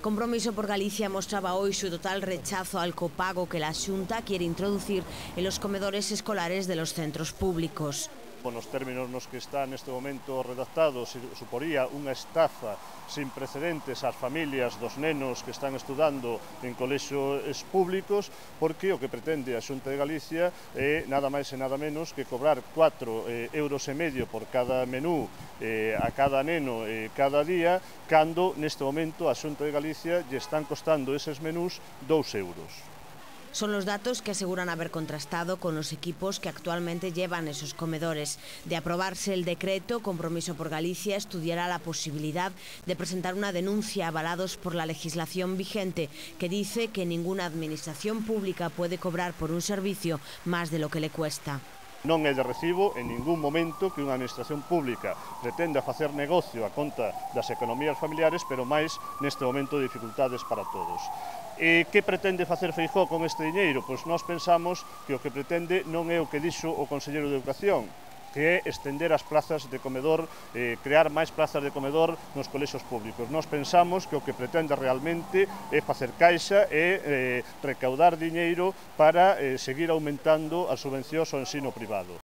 Compromiso por Galicia mostraba hoy su total rechazo al copago que la Xunta quiere introducir en los comedores escolares de los centros públicos. Nos términos nos que está neste momento redactado, suporía unha estafa sin precedentes ás familias dos nenos que están estudando en colexios públicos, porque o que pretende a Xunta de Galicia é nada máis e nada menos que cobrar 4,5 euros por cada menú a cada neno cada día, cando neste momento a Xunta de Galicia lle están costando eses menús 2 euros. Son los datos que aseguran haber contrastado con los equipos que actualmente llevan esos comedores. De aprobarse el decreto, Compromiso por Galicia estudiará la posibilidad de presentar una denuncia avalados por la legislación vigente que dice que ninguna administración pública puede cobrar por un servicio más de lo que le cuesta. Non é de recibo en ningún momento que unha administración pública pretenda facer negocio a conta das economías familiares, pero máis neste momento de dificultades para todos. E que pretende facer Feijóo con este diñeiro? Pois nós pensamos que o que pretende non é o que dixo o Conselleiro de Educación, que é estender as plazas de comedor, crear máis plazas de comedor nos colexios públicos. Nós pensamos que o que pretende realmente é facer caixa e recaudar diñeiro para seguir aumentando as subvencións ao ensino privado.